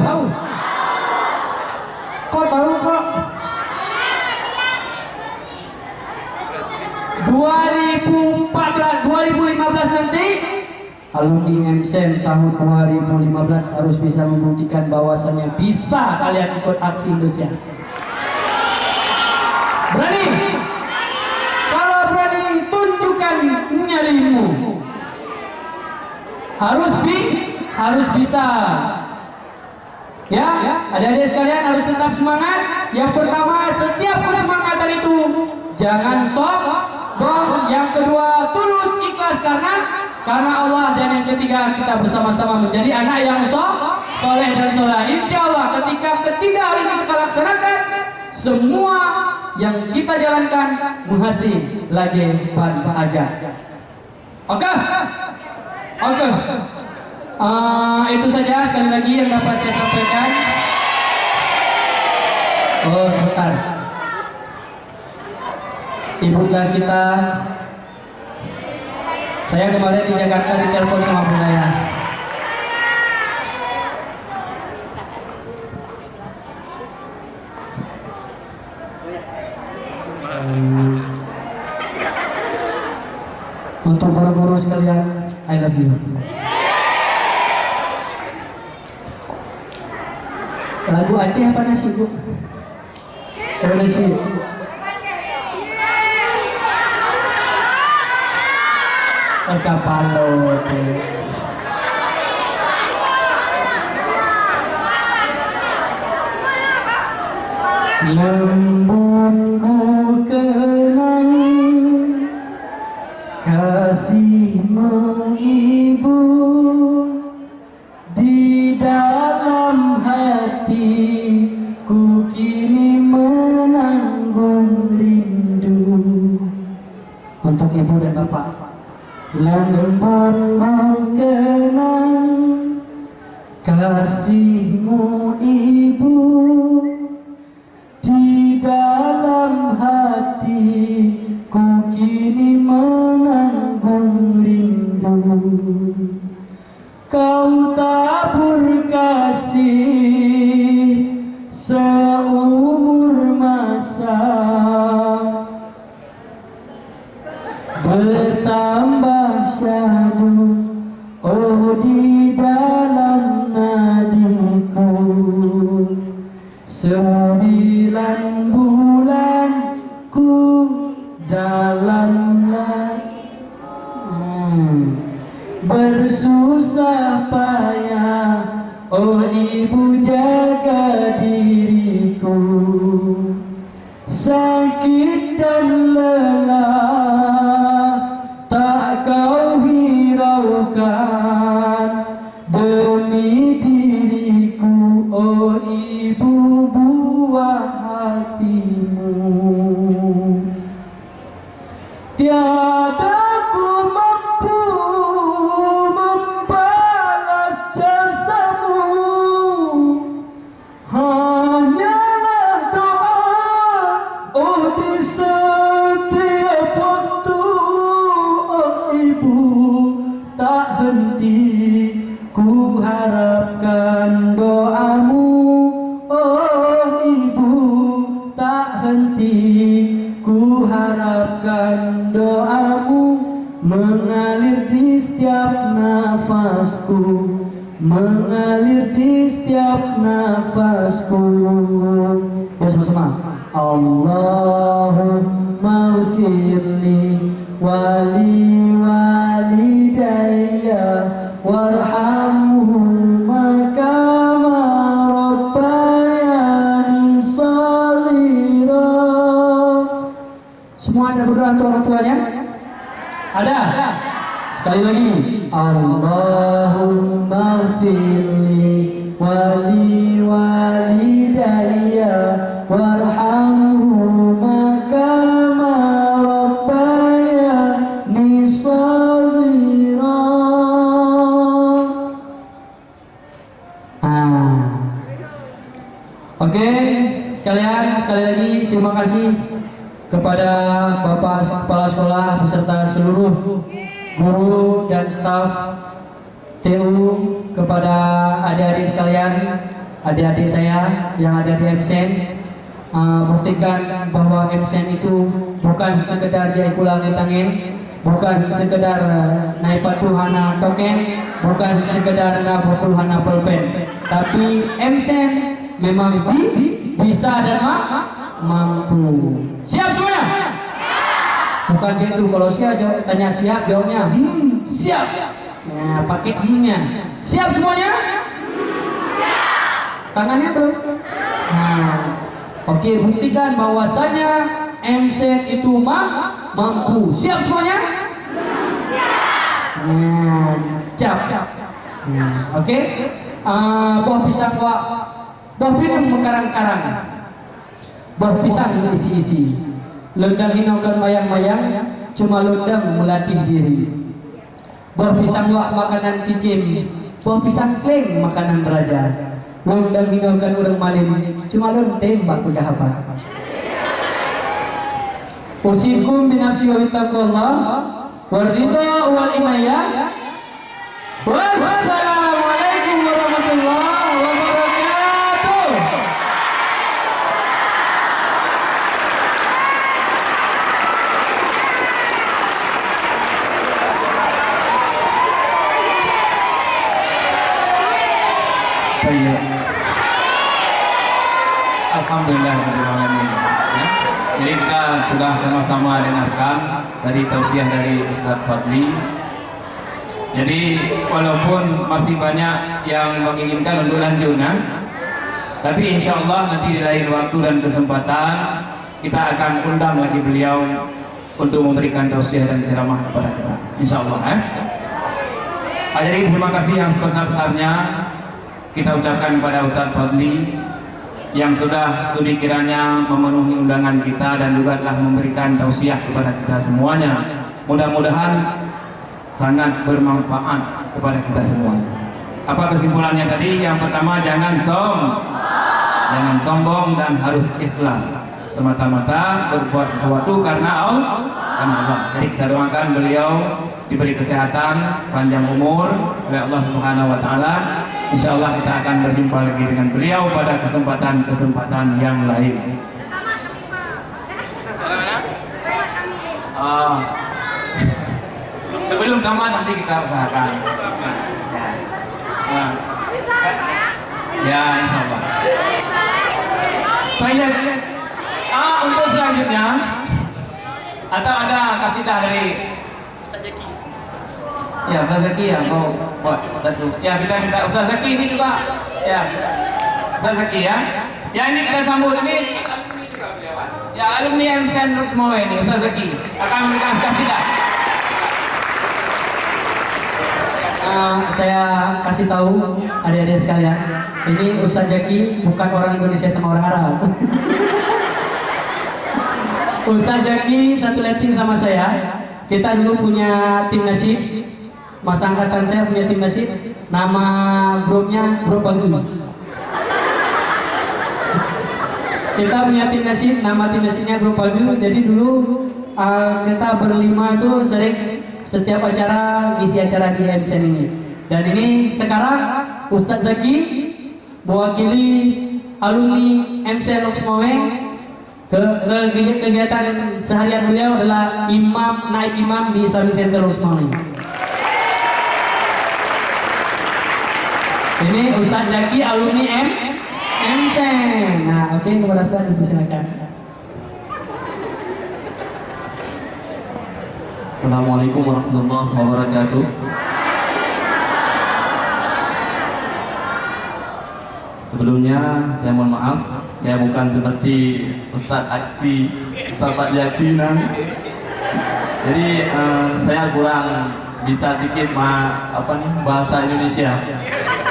Kok tahu kok? 2015 nanti alumni MSen tahun 2015 harus bisa membuktikan bahwasannya bisa kalian ikut aksi Indosiar. Berani? Kalau berani, tunjukkan nyalimu. Harus bisa. Ya, adik-adik sekalian harus tetap semangat. Yang pertama, setiap kesemangatan itu jangan sombong. Yang kedua, tulus ikhlas karena Allah, dan yang ketiga kita bersama-sama menjadi anak yang soleh dan soleh. Insya Allah ketika ketiga hal ini kita laksanakan, semua yang kita jalankan menghasil lagi aja. Oke? Itu saja sekali lagi yang dapat saya sampaikan. Oh sebentar, ibunda kita, saya kemarin di Jakarta ditelepon sama bunda ya. Untuk guru-guru sekalian, I love you. Lagu Aceh apa nasi bu? Nasi. Kapalo. Lembutku kenang kasihmu ibu, di dalam hatiku kini menanggung rindu. Untuk ibu dan bapak. Lembutku kenang kasihmu ibu, di dalam hatiku kini menanggung rindu. Kau tabur kasih seumur masa, bertambah syahdu oh di dalam nadiku. 9 bulan ku dalam bersusah payah oh ibu jaga diriku. Sakit dan lelah tak kau hiraukan demi diriku oh ibu, buah hatimu. Tiada ku mampu membalas jasamu, hanyalah doa oh di setiap waktu oh ibu, tak henti ku harapkan doamu oh ibu, tak henti ku harapkan doamu, mengalir di setiap nafasku, mengalir di setiap nafasku. Ya sama-sama. Allahumma firli wali walidayya warhamhuma kama rabbayani shaghira. Semua ada berdoa untuk orang tuanya? Ada? Sekali lagi. Allahumma firli wali walidayya warhamhuma kama rabbayani shaghira. Oke, sekali lagi terima kasih kepada Bapak Kepala Sekolah beserta seluruh guru dan staf TU, kepada adik-adik sekalian, adik-adik saya yang ada di MSN. Buktikan bahwa MSN itu bukan sekedar jaikulang ditangin, bukan sekedar naik patuhana token, bukan sekedar nabukul-hana pulpen, tapi MSN memang bisa dan mampu. Siap semuanya? Bukan gitu, kalau siap tanya siap, jawabnya siap. Ya, pakai nya. Siap semuanya? Siap. Tangannya tuh. Nah, oke, buktikan bahwasanya MC itu mampu. Siap semuanya? Siap. Cap. Oke. Buah pisang buah pinang mekarang-karang. Buah pisang isi-isi. Lendang hinokan mayang-mayang, cuma lendang melatih diri. Buah pisang makanan kicim, buah pisang kleng makanan raja. Lendang hinokan urang malin, cuma lendang baku dahapa. Usikum binafsi wa bittaqullah waridha wal imayah. Wassalamualaikum warahmatullahi wabarakatuh. Alhamdulillah ya. Jadi kita sudah sama-sama dengarkan dari tausiah dari Ustaz Fadli. Jadi walaupun masih banyak yang menginginkan untuk lanjutkan, tapi insya Allah nanti di lain waktu dan kesempatan kita akan undang lagi beliau untuk memberikan tausiah dan ceramah kepada kita. Insya Allah. Jadi terima kasih yang sebesar-besarnya kita ucapkan kepada Ustaz Fadli yang sudah sudi kiranya memenuhi undangan kita dan juga telah memberikan tausiah kepada kita semuanya. Mudah-mudahan sangat bermanfaat kepada kita semua. Apa kesimpulannya tadi? Yang pertama, jangan sombong dan harus ikhlas. Semata-mata berbuat sesuatu karena Allah. Jadi kita doakan beliau diberi kesehatan, panjang umur oleh Allah Subhanahu wa taala. Insyaallah kita akan berjumpa lagi dengan beliau pada kesempatan yang lain. Sebelum tamat nanti kita usahakan. Ya, insyaallah. Baik. Untuk selanjutnya atau ada kasidah dari Ustaz Zaki. Ya, Ustaz Zaki ya mau buat satu. Ya, kita minta Ustaz Zaki ini juga. Ya. Ustaz Zaki ya. Ya, ini kita sambut ini alumni juga beliau. Ya, alumni MCN semua ini Ustaz Zaki akan memberikan kasidah. Saya kasih tahu adik-adik sekalian, ini Ustaz Zaki bukan orang Indonesia sama orang Arab. Ustaz Zaki satu letting sama saya. Kita dulu punya tim nasyid, masa angkatan saya punya tim nasyid. Nama grupnya Grup Lagu. Kita punya tim nasyid, nama tim nasyidnya Grup Lagu. Jadi dulu kita berlima itu sering setiap acara ngisi acara di MCN ini. Dan ini sekarang Ustaz Zaki mewakili alumni MCN Loksmaweng. Kegiatan seharian beliau adalah naib imam di Islamic Center Loksmaweng. Ini Ustaz Zaki alumni MCN. Nah, oke, kepada Ustaz silakan. Assalamualaikum warahmatullahi wabarakatuh. Sebelumnya saya mohon maaf, saya bukan seperti Ustaz Aksi, Ustaz Fadli. Jadi saya kurang bisa sedikit bahasa Indonesia.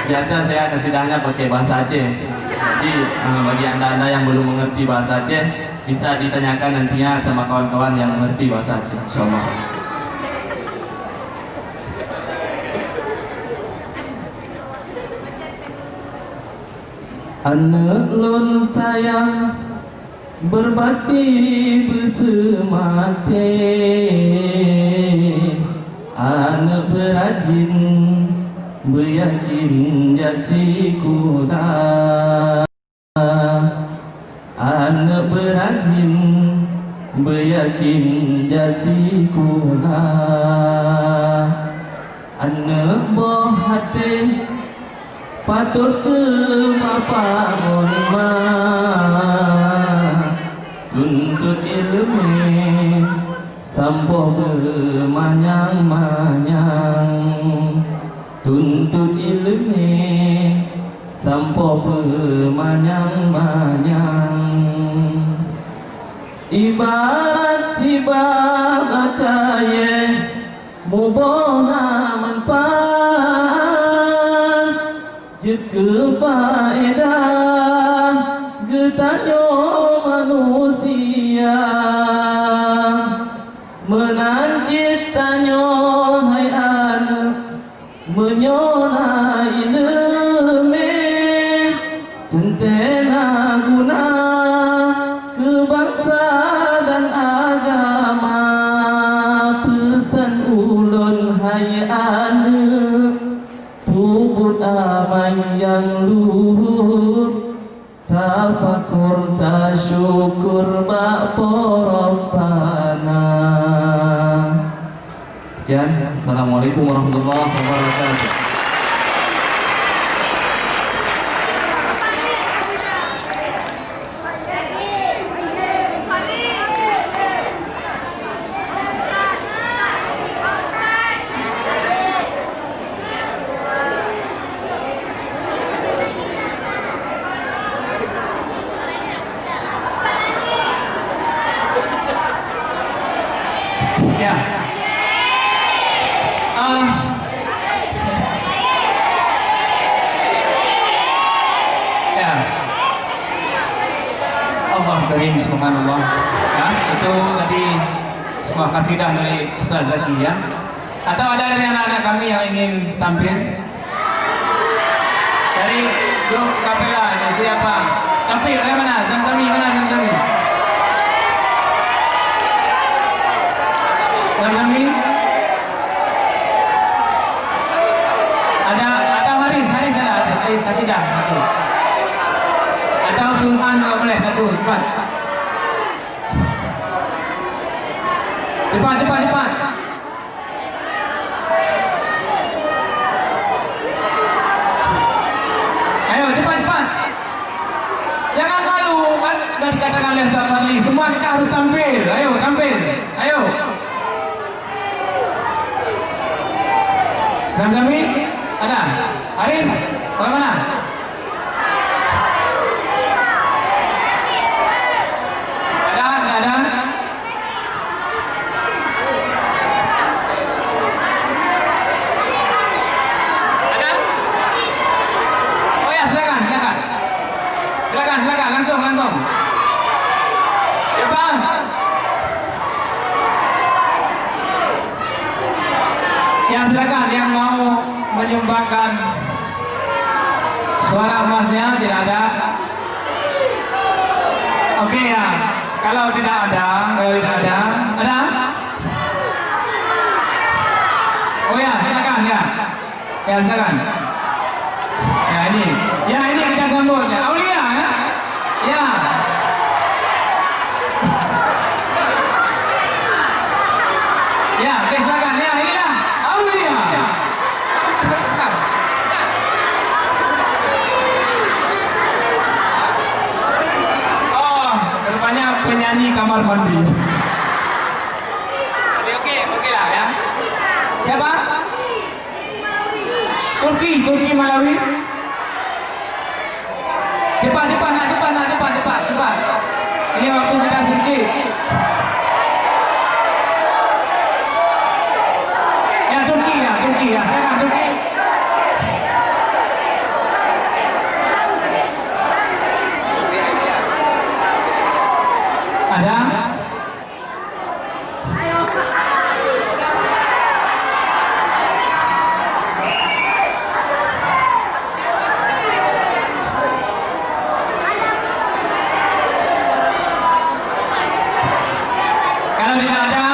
Biasa saya kasidahnya pakai bahasa Aceh. Jadi bagi anda yang belum mengerti bahasa Aceh, bisa ditanyakan nantinya sama kawan-kawan yang mengerti bahasa Aceh. Insyaallah. Anak lun sayang berbakti bersemate, anak berajin beryakin jasi kuda, anak berajin beryakin jasi kuda, anak boh hati patut ke mapangon ma tuntut ilmu sampo bermanyang-manyang, tuntut ilmu sampo bermanyang-manyang, ibarat si bagataye mubona kefaedah getanyo manusia menanjit tanyo hai anak menyonai leme tentena guna kebangsa dan agama pesan ulun hai anak puput aman yang luhur tafakur tasyukur bak porosana. Sekian, Assalamualaikum warahmatullahi wabarakatuh. Ya. Ya. Allah karim subhanallah. Ya, itu tadi sebuah kasidah dari Ustaz Zaki ya. Atau ada dari anak-anak kami yang ingin tampil? Dari grup kapela ada siapa? Tampil dari mana? Zamzami mana Zamzami? Zamzami? Ada Haris ada. Kasidah satu. Atau Sultan kalau boleh satu cepat. Cepat. Ayo cepat. Jangan malu kan sudah dikatakan oleh Ustaz Fadli. Semua kita harus tampil. Ayo tampil. Ayo. Zamzami ada. Haris bagaimana? Ada. Oh ya, silakan. Langsung. Cepat. Ya silakan yang mau menyumbangkan suara emasnya tidak ada. Oke ya. Kalau tidak ada. Ada? Oh ya, silakan ya. Ya silakan. Ya ini kita sambut ya. Aulia ya. Ya. Ya, oke silakan ya. Inilah Aulia. Oh, rupanya penyanyi kamar mandi. Oke lah ya. Siapa? Turki Malawi. Cepat. Ini waktu kita sedikit. Ya Turki ya. Silakan Turki. Ada? Kalau tidak ada?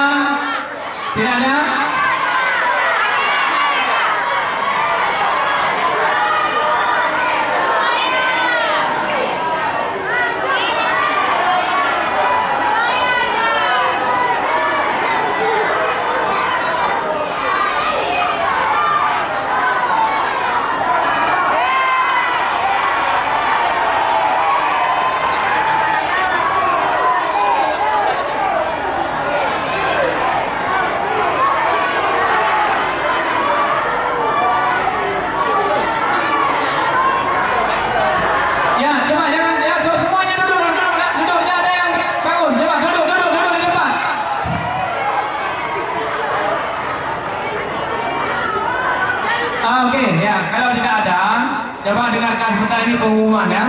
ini pengumuman ya.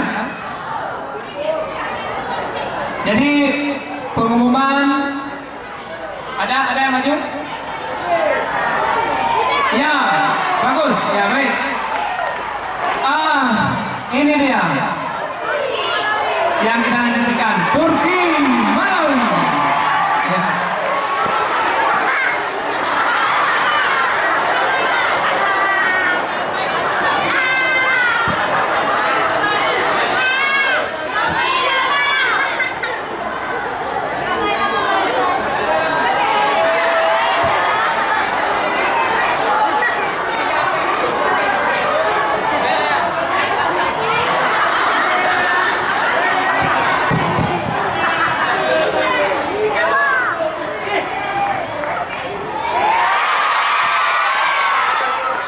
Jadi pengumuman ada yang maju? Ya, bagus. Ya, baik. Ini dia yang kita nantikan. Turki Malawi. Ya.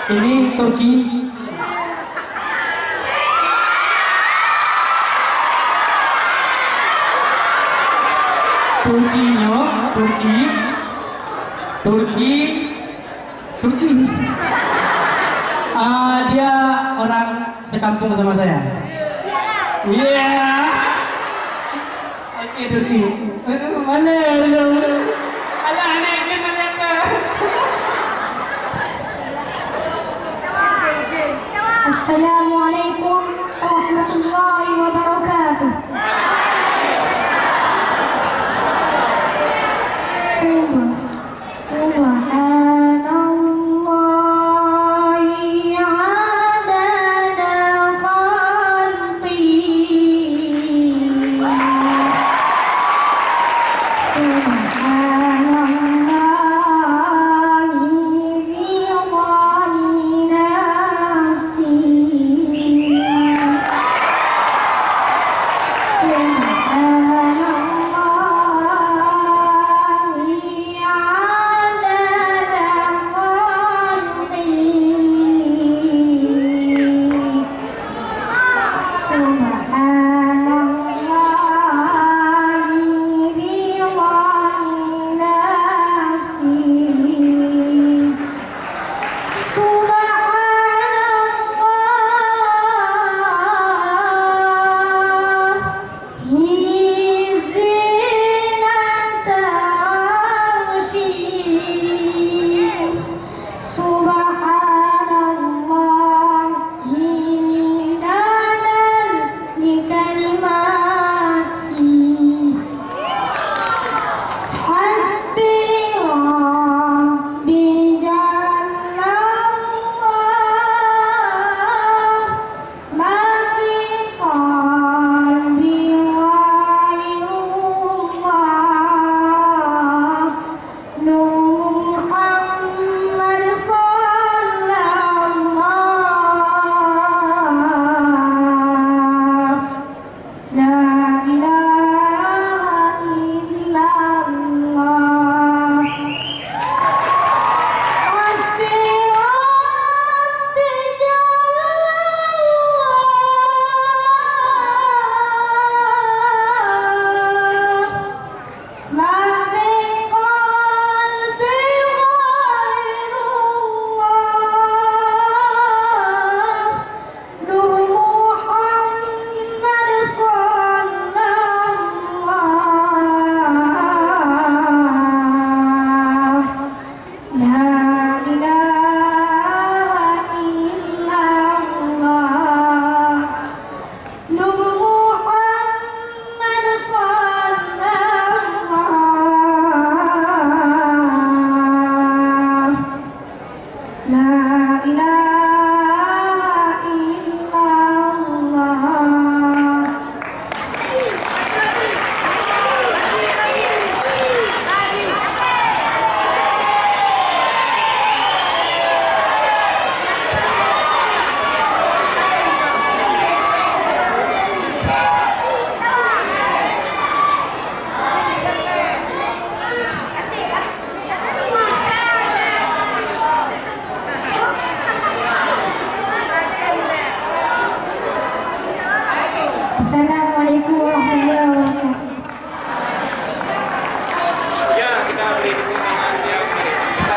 Ini Turki. Turkinya, Turki. Dia orang sekampung sama saya. Iya. Oke, Turki. Mana? Alah, anak mana kan? Assalamualaikum warahmatullahi wabarakatuh. Subhanallahi adada khalqihi.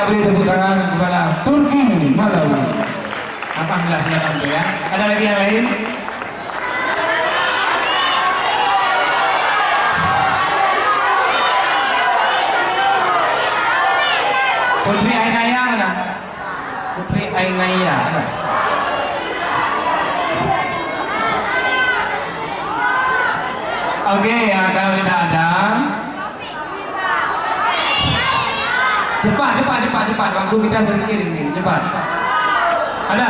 beri tepuk tangan kepada Turki Malawi. Alhamdulillah sudah tampil ya. Ada lagi yang lain? Putri Ainaya mana? Putri Ainaya. Oke, ya, kalau tidak ada. Cepat. Waktu kita sedikit ini, cepat. Ada?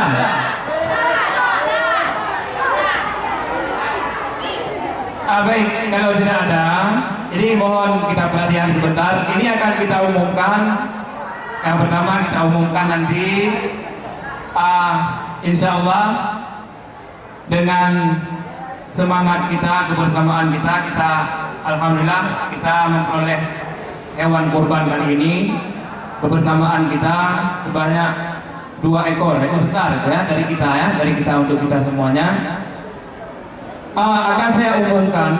Baik, kalau tidak ada, jadi mohon kita perhatian sebentar. Ini akan kita umumkan. Yang pertama kita umumkan nanti, insya Allah dengan semangat kita, kebersamaan kita alhamdulillah kita memperoleh hewan kurban kali ini. Kebersamaan kita sebanyak 2 ekor, itu besar ya dari kita untuk kita semuanya. Akan saya umumkan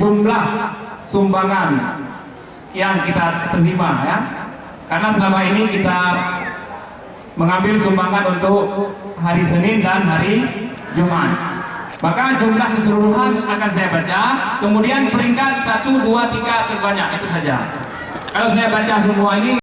jumlah sumbangan yang kita terima ya, karena selama ini kita mengambil sumbangan untuk hari Senin dan hari Jumat. Maka jumlah keseluruhan akan saya baca, kemudian peringkat 1, 2, 3 terbanyak, itu saja. Kalau saya baca semua ini